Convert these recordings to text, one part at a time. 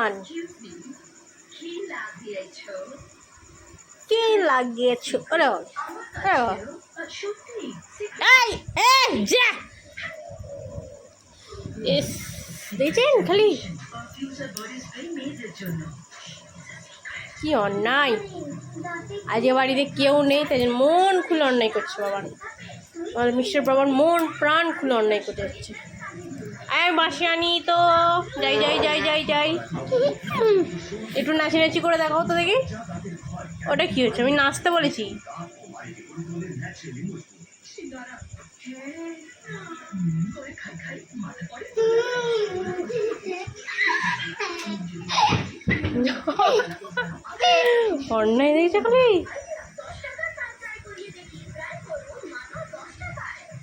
বাবান কি লাগিয়েছো? ওরে দেখছেন খালি কি অন্যায়। আজ বাড়িতে কেউ নেই, তাই জন্য মন খুলে অন্যায় করছে বাবান। আমাদের মিস্টার বাবার মন প্রাণ খুলে অন্যায় করতে যাচ্ছে। বাসে আনি তো যাই যাই যাই যাই যাই একটু নাচানাচি করে দেখাও তো দেখি। ওটা কি হচ্ছে? আমি নাচতে বলেছি। অন্যায় দেখছে খালি।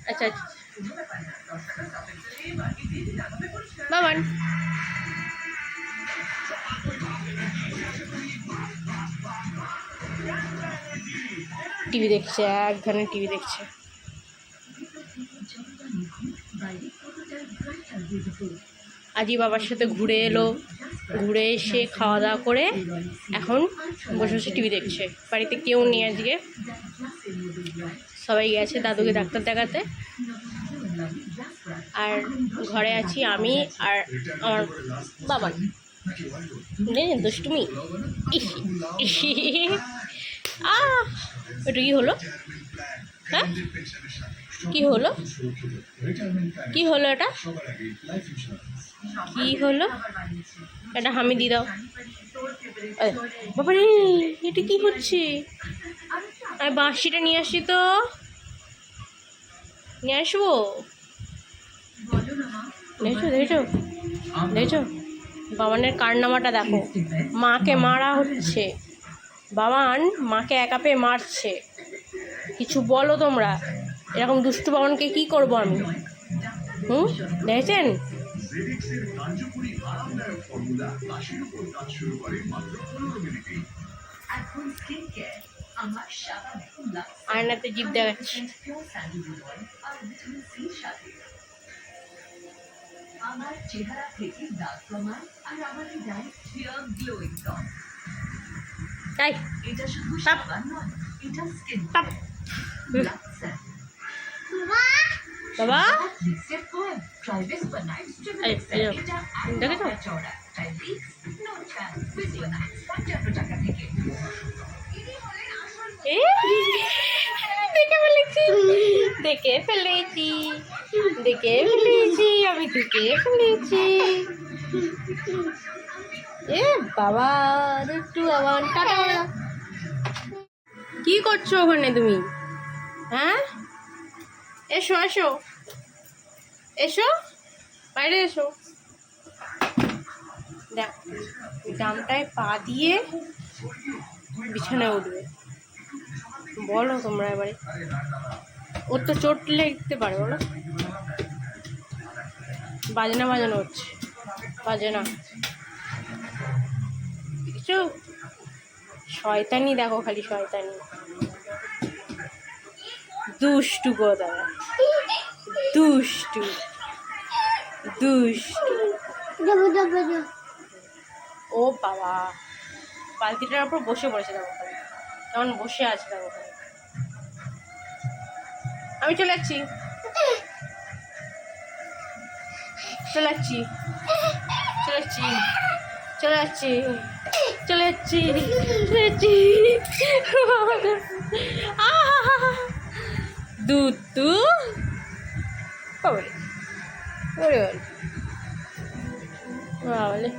আচ্ছা আচ্ছা বাবান টিভি দেখছে, এক ধরনের টিভি দেখছে। আজই বাবার সাথে ঘুরে এলো, ঘুরে এসে খাওয়া দাওয়া করে এখন বসে বসে টিভি দেখছে। বাড়িতে কেউ নেই আজকে, সবাই গেছে দাদুকে ডাক্তার দেখাতে। আর ঘরে আছি আমি আর আমার বাবা। দুষ্টুমি ওটা কি হলো? হ্যাঁ কি হলো? কি হলো এটা? কি হলো এটা? হামি দিয়ে দাও বাবা রে। এটা কি হচ্ছে? আমি বাঁশিটা নিয়ে আসি তো, নিয়ে আসবো। দেখছো দেখছো দেখছো বাবানের কারনামাটা দেখো। মাকে মারা হচ্ছে, বাবান মাকে একা পেয়ে মারছে। কিছু বলো তোমরা, এরকম দুষ্টু বাবানকে কি করবো আমি? দেখেছেন? আয়নাতে জিভ দেখাচ্ছে। আমার চেহারা থেকে দাগ কমায় আর আমাদের দেয় ক্লিয়ার গ্লোয়িং টন। তাই এটা শুধু সাবান নয়, এটা স্কিন কেয়ার। বাবা লিপস্টিক কোন ট্রাইবেস বানাই এটা দেখো চড়া ট্রাইবেস নো চান্স বিজনেস 55 টাকা থেকে। দেখে ফেলেছি দেখে ফেলেছি দেখে ফেলেছি আমি দেখে ফেলেছি। বাবা একটু আবার টাটা। কি করছো ওখানে তুমি? হ্যাঁ এসো এসো এসো বাইরে এসো। দেখ ডামটায় পা দিয়ে বিছানায় উঠবে। বলো তোমরা এবারে, ওর তো চোট লেগতে পারে। বলো বাজনা বাজানো হচ্ছে, বাজনা কিছু শয়তানি দেখো খালি শয়তানি। দুষ্টু গো দাদা, দুষ্টু দুষ্টু। ও বাবা বালতিটার উপর বসে পড়েছে দেখো, কেমন বসে আছে দেখো। আমি চলে যাচ্ছি চলে যাচ্ছি চলে যাচ্ছি চলে যাচ্ছি চলে যাচ্ছি চলে যাচ্ছি। দুধ তু ওরে বলে